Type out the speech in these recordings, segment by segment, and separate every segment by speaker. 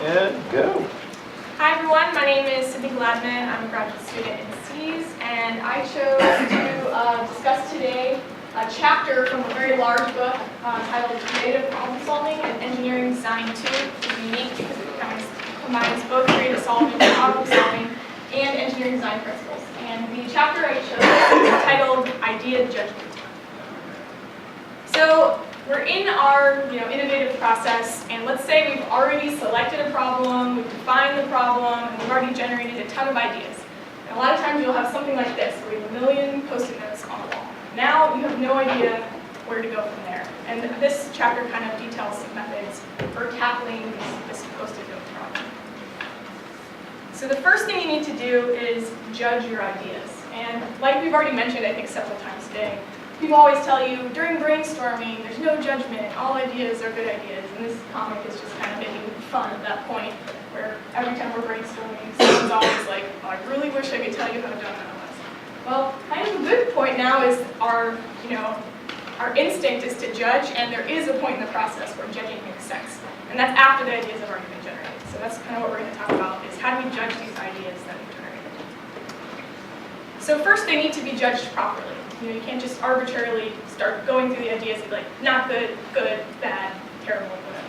Speaker 1: and go.
Speaker 2: Hi everyone, my name is Gladman. I'm a graduate student in SEAS, and I chose to discuss today a chapter from a very large book titled Creative Problem Solving and Engineering Design 2, which is unique because it combines both creative solving, problem solving, and engineering design principles. And the chapter I chose is titled Idea Judgment. So we're in our innovative process, and let's say we've already selected a problem, we've defined the problem, and we've already generated a ton of ideas. And a lot of times you'll have something like this, where we have a million Post-it notes on the wall. Now you have no idea where to go from there. And this chapter kind of details some methods for tackling this Post-it note problem. So the first thing you need to do is judge your ideas. And like we've already mentioned, I think several times today, people always tell you, during brainstorming, there's no judgment, all ideas are good ideas. And this comic is just kind of making fun of that point, where every time we're brainstorming, someone's always like, oh, I really wish I could tell you how dumb that was. Well, kind of a good point now is our instinct is to judge, and there is a point in the process where judging makes sense. And that's after the ideas have already been generated. So that's kind of what we're going to talk about, is how do we judge these ideas that we've generated. So first, they need to be judged properly. You can't just arbitrarily start going through the ideas and be like, not good, good, bad, terrible, whatever.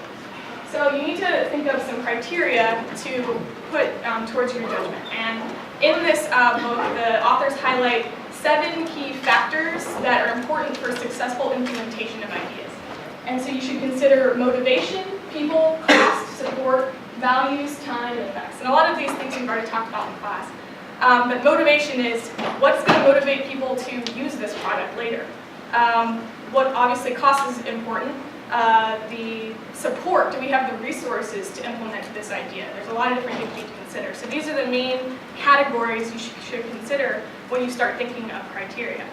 Speaker 2: So you need to think of some criteria to put towards your judgment. And in this book, the authors highlight 7 key factors that are important for successful implementation of ideas. And so you should consider motivation, people, cost, support, values, time, and effects. And a lot of these things we've already talked about in class. But motivation is what's going to motivate people to use this product later. What obviously cost is important. The support, do we have the resources to implement this idea? There's a lot of different things you need to consider. So these are the main categories you should consider when you start thinking of criteria.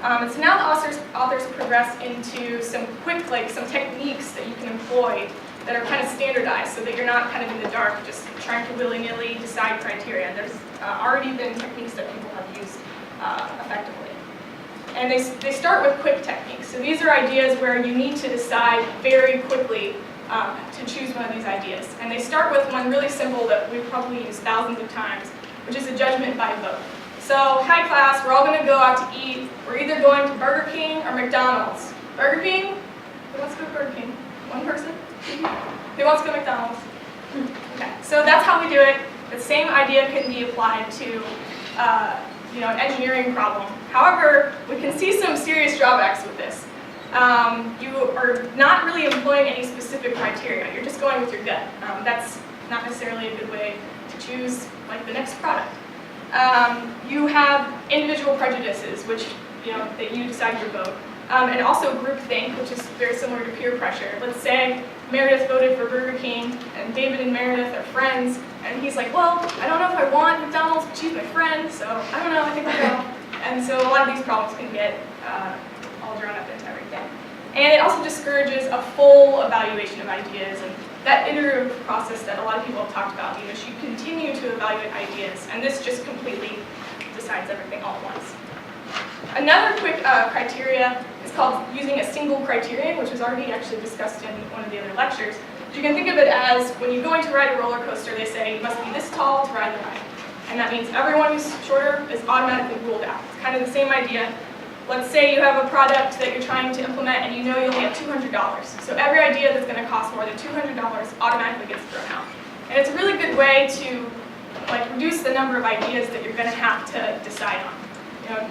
Speaker 2: And so now the authors progress into some quick, some techniques that you can employ that are kind of standardized so that you're not kind of in the dark just trying to willy-nilly decide criteria. There's already been techniques that people have used effectively. And they start with quick techniques. So these are ideas where you need to decide very quickly to choose one of these ideas. And they start with one really simple that we've probably used thousands of times, which is a judgment by vote. So, hi class, we're all going to go out to eat. We're either going to Burger King or McDonald's. Burger King? Who wants to go to Burger King? One person? Who wants to go to McDonald's? Okay, so that's how we do it. The same idea can be applied to an engineering problem. However, we can see some serious drawbacks with this. You are not really employing any specific criteria. You're just going with your gut. That's not necessarily a good way to choose the next product. You have individual prejudices, which that you decide your vote. And also groupthink, which is very similar to peer pressure. Let's say Meredith voted for Burger King, and David and Meredith are friends, and he's like, well, I don't know if I want McDonald's, but she's my friend, so I don't know, I think I'll go. And so a lot of these problems can get all drawn up into everything. And it also discourages a full evaluation of ideas, and that iterative process that a lot of people have talked about. You should continue to evaluate ideas, and this just completely decides everything all at once. Another quick criteria is called using a single criterion, which was already actually discussed in one of the other lectures. You can think of it as when you're going to ride a roller coaster, they say you must be this tall to ride the ride. And that means everyone who's shorter is automatically ruled out. It's kind of the same idea. Let's say you have a product that you're trying to implement and you know you only have $200. So every idea that's going to cost more than $200 automatically gets thrown out. And it's a really good way to reduce the number of ideas that you're going to have to decide on.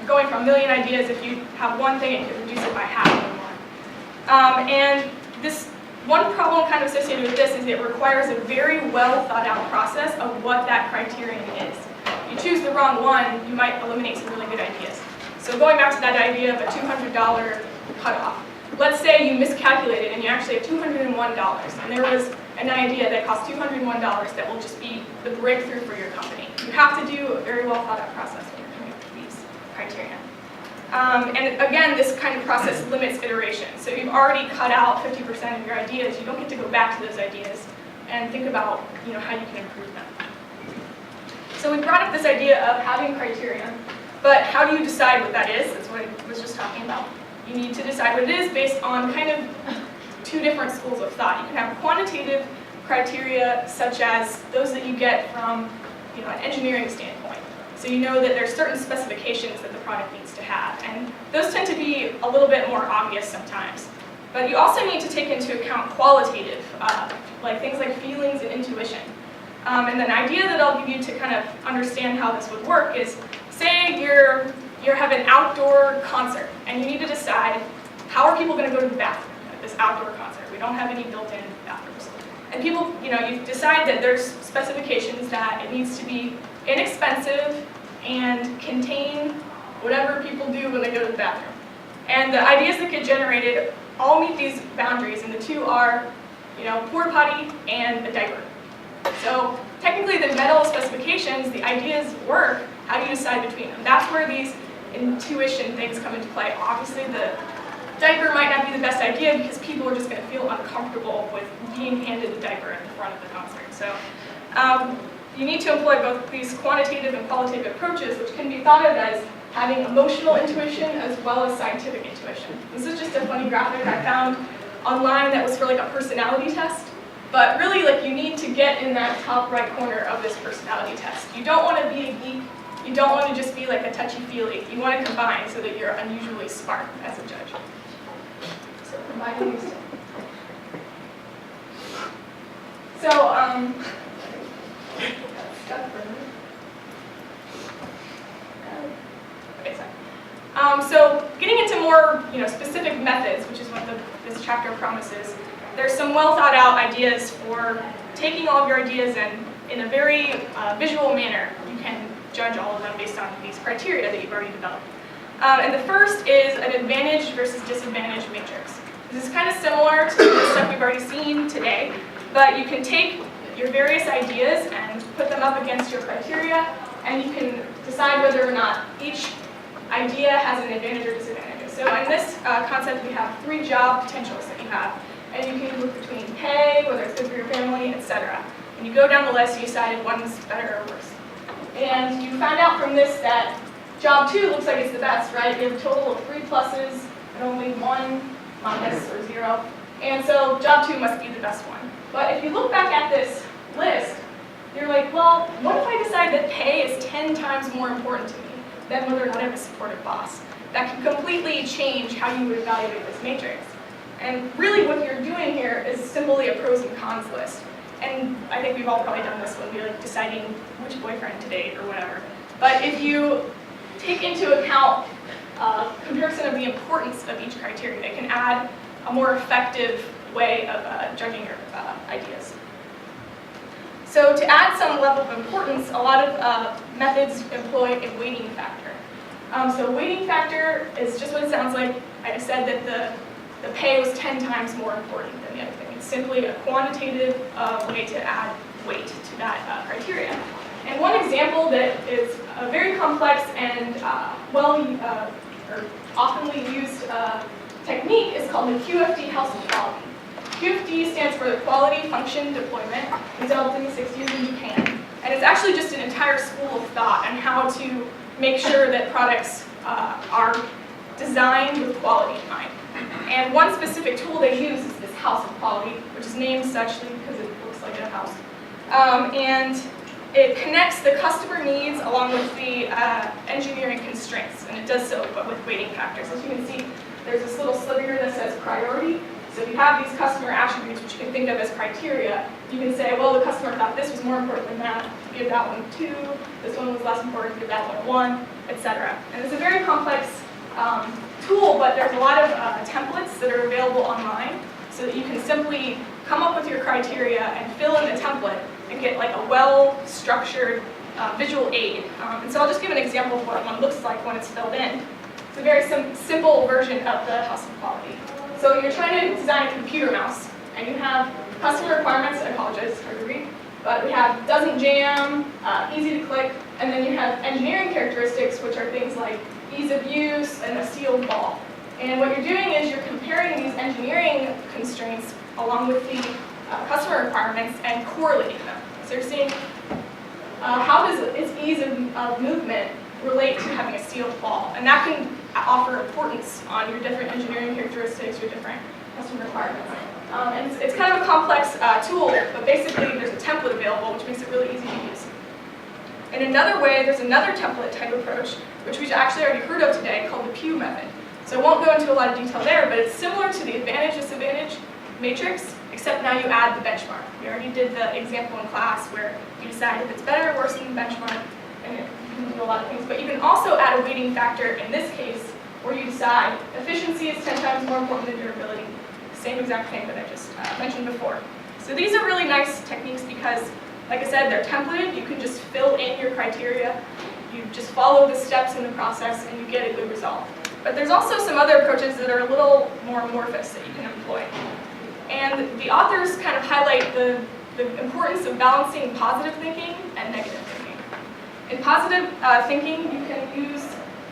Speaker 2: Going from a million ideas, if you have one thing, it can reduce it by half or more. And this one problem kind of associated with this is it requires a very well thought out process of what that criterion is. If you choose the wrong one, you might eliminate some really good ideas. So going back to that idea of a $200 cutoff, let's say you miscalculated and you actually have $201, and there was an idea that costs $201 that will just be the breakthrough for your company. You have to do a very well thought out process when you're coming up with these criteria. And again, this kind of process limits iteration. So you've already cut out 50% of your ideas. You don't get to go back to those ideas and think about how you can improve them. So we brought up this idea of having criteria, but how do you decide what that is? That's what I was just talking about. You need to decide what it is based on kind of 2 different schools of thought. You can have quantitative criteria such as those that you get from an engineering standpoint. So you know that there's certain specifications that the product needs to have, and those tend to be a little bit more obvious sometimes. But you also need to take into account qualitative, like things like feelings and intuition. And an idea that I'll give you to kind of understand how this would work is, say you have an outdoor concert, and you need to decide how are people going to go to the bathroom at this outdoor concert. We don't have any built-in bathrooms. And people, you decide that there's specifications that it needs to be inexpensive and contain whatever people do when they go to the bathroom. And the ideas that get generated all meet these boundaries, and the two are, porta potty and a diaper. So technically the metal specifications, the ideas work. How do you decide between them? That's where these intuition things come into play. Obviously the diaper might not be the best idea because people are just going to feel uncomfortable with being handed a diaper at the front of the concert. So you need to employ both these quantitative and qualitative approaches, which can be thought of as having emotional intuition as well as scientific intuition. This is just a funny graphic I found online that was for like a personality test. But really, you need to get in that top right corner of this personality test. You don't want to be a geek. You don't want to just be like a touchy-feely. You want to combine so that you're unusually smart as a judge. So combining these two. So, so getting into more specific methods, which is what this chapter promises, there's some well thought out ideas for taking all of your ideas and in a very visual manner, you can judge all of them based on these criteria that you've already developed. And the first is an advantage versus disadvantage matrix. This is kind of similar to the stuff we've already seen today, but you can take your various ideas and put them up against your criteria, and you can decide whether or not each idea has an advantage or disadvantage. So in this concept, we have 3 job potentials that you have, and you can look between pay, whether it's good for your family, etc. And you go down the list, you decide if one's better or worse. And you find out from this that job 2 looks like it's the best, right? You have a total of 3 pluses and only 1 minus or 0. And so job 2 must be the best one. But if you look back at this list, you're like, well, what if I decide that pay is 10 times more important to me than whether or not I have a supportive boss? That can completely change how you would evaluate this matrix. And really what you're doing here is simply a pros and cons list. And I think we've all probably done this when we're deciding which boyfriend to date or whatever. But if you take into account comparison of the importance of each criteria, it can add a more effective way of judging your ideas. So to add some level of importance, a lot of methods employ a weighting factor. So weighting factor is just what it sounds like. I said that the pay was 10 times more important than the other thing. It's simply a quantitative way to add weight to that criteria. And one example that is a very complex and oftenly used technique is called the QFD House of Quality. QFD stands for the Quality Function Deployment, developed in the 60s in Japan. And it's actually just an entire school of thought on how to make sure that products are designed with quality in mind. And one specific tool they use is this House of Quality, which is named such because it looks like a house. And it connects the customer needs along with the engineering constraints, and it does so but with weighting factors. As you can see, there's this little sliver here that says priority. So if you have these customer attributes, which you can think of as criteria, you can say, well, the customer thought this was more important than that, give that one 2, this one was less important, give that one 1, etc. And it's a very complex tool, but there's a lot of templates that are available online so that you can simply come up with your criteria and fill in the template and get like a well-structured visual aid. And so I'll just give an example of what one looks like when it's filled in. It's a very simple version of the House of Quality. So you're trying to design a computer mouse, and you have customer requirements. I apologize, it's hard to read. But we have doesn't jam, easy to click, and then you have engineering characteristics, which are things like ease of use and a sealed ball. And what you're doing is you're comparing these engineering constraints along with the customer requirements and correlating them. So you're seeing how does its ease of movement relate to having a sealed ball. And that can offer importance on your different engineering characteristics, your different customer requirements. And it's kind of a complex tool, but basically there's a template available, which makes it really easy to use. In another way, there's another template type approach, which we've actually already heard of today, called the Pew method. So I won't go into a lot of detail there, but it's similar to the advantage-disadvantage matrix, except now you add the benchmark. We already did the example in class where you decide if it's better or worse than the benchmark, and you can do a lot of things. But you can also add a weighting factor in this case, where you decide efficiency is 10 times more important than durability. Same exact thing that I just mentioned before. So these are really nice techniques because, like I said, they're templated. You can just fill in your criteria. You just follow the steps in the process and you get a good result. But there's also some other approaches that are a little more amorphous that you can employ. And the authors kind of highlight the importance of balancing positive thinking and negative thinking. In positive thinking, you can use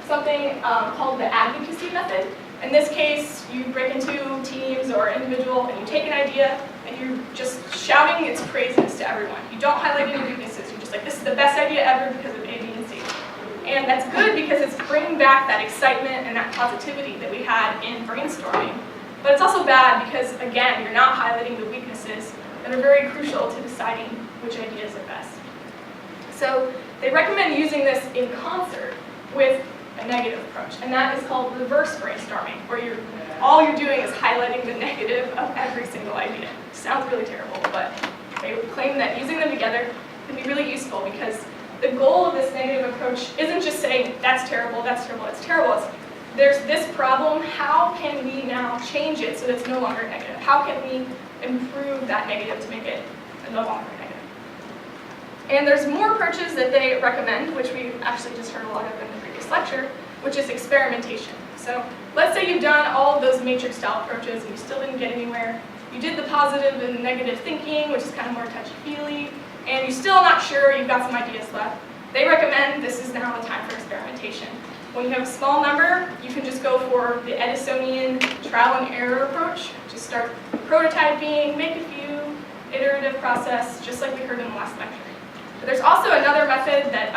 Speaker 2: something called the advocacy method. In this case, you break into teams or individual and you take an idea and you're just shouting its praises to everyone. You don't highlight any weaknesses. You're just like, this is the best idea ever because of A, B, and C. And that's good because it's bringing back that excitement and that positivity that we had in brainstorming. But it's also bad because, again, you're not highlighting the weaknesses that are very crucial to deciding which ideas are best. So they recommend using this in concert with a negative approach, and that is called reverse brainstorming, where all you're doing is highlighting the negative of every single idea. It sounds really terrible, but they claim that using them together can be really useful because the goal of this negative approach isn't just saying, that's terrible, that's terrible, that's terrible. It's, there's this problem, how can we now change it so that it's no longer negative? How can we improve that negative to make it no longer negative? And there's more approaches that they recommend, which we actually just heard a lot of in the previous lecture, which is experimentation. So let's say you've done all of those matrix-style approaches and you still didn't get anywhere. You did the positive and negative thinking, which is kind of more touchy-feely, and you're still not sure, you've got some ideas left. They recommend this is now the time for experimentation. When you have a small number, you can just go for the Edisonian trial and error approach. Just start prototyping, make a few, iterative process, just like we heard in the last lecture. But there's also another method that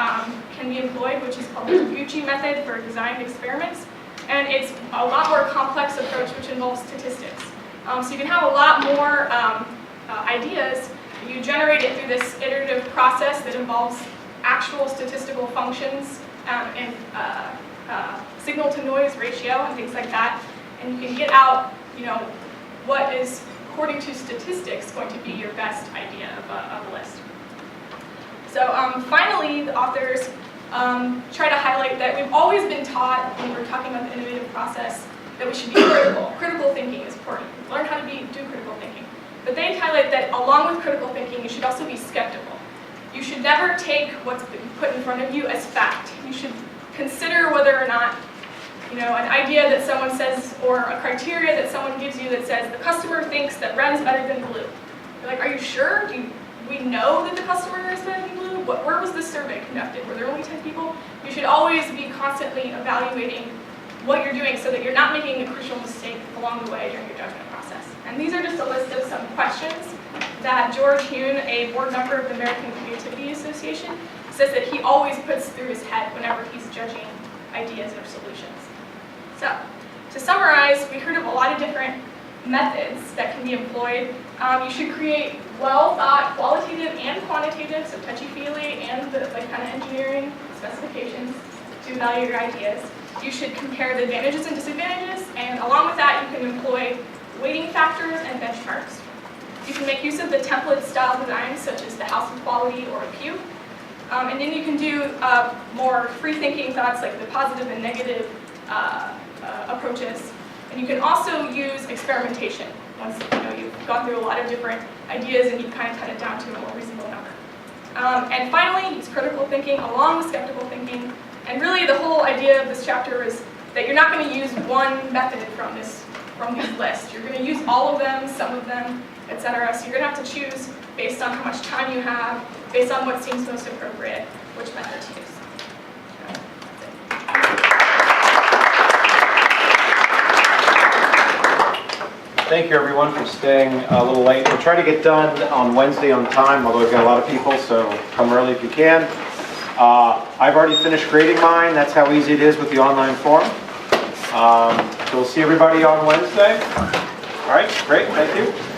Speaker 2: can be employed, which is called the Gucci method for designed experiments. And it's a lot more complex approach, which involves statistics. So you can have a lot more ideas. You generate it through this iterative process that involves actual statistical functions and signal-to-noise ratio and things like that. And you can get out, what is, according to statistics, going to be your best idea of a list. So finally, the authors try to highlight that we've always been taught, when we're talking about the innovative process, that we should be critical. Critical thinking is important. Learn how to do critical thinking. But they highlight that along with critical thinking, you should also be skeptical. You should never take what's been put in front of you as fact. You should consider whether or not, an idea that someone says, or a criteria that someone gives you that says the customer thinks that red is better than blue. You're like, are you sure? Do we know that the customer is better than blue? Where was this survey conducted? Were there only 10 people? You should always be constantly evaluating what you're doing so that you're not making a crucial mistake along the way during your judgment process. And these are just a list of some questions that George Hune, a board member of the American Creativity Association, says that he always puts through his head whenever he's judging ideas or solutions. So, to summarize, we heard of a lot of different methods that can be employed. You should create well-thought qualitative and quantitative, so touchy-feely and the kind of engineering specifications to evaluate your ideas. You should compare the advantages and disadvantages, and along with that, you can employ weighting factors and benchmarks. You can make use of the template-style designs, such as the House of Quality or a Pew. And then you can do more free-thinking thoughts, like the positive and negative approaches. And you can also use experimentation once you've gone through a lot of different ideas and you've kind of cut it down to a more reasonable number. And finally, use critical thinking along with skeptical thinking. And really, the whole idea of this chapter is that you're not going to use one method from this list. You're going to use all of them, some of them, etc. So you're going to have to choose based on how much time you have, based on what seems most appropriate, which method to use.
Speaker 1: Thank you, everyone, for staying a little late. We'll try to get done on Wednesday on time, although we've got a lot of people, so come early if you can. I've already finished grading mine. That's how easy it is with the online form. So we'll see everybody on Wednesday. All right, great, thank you.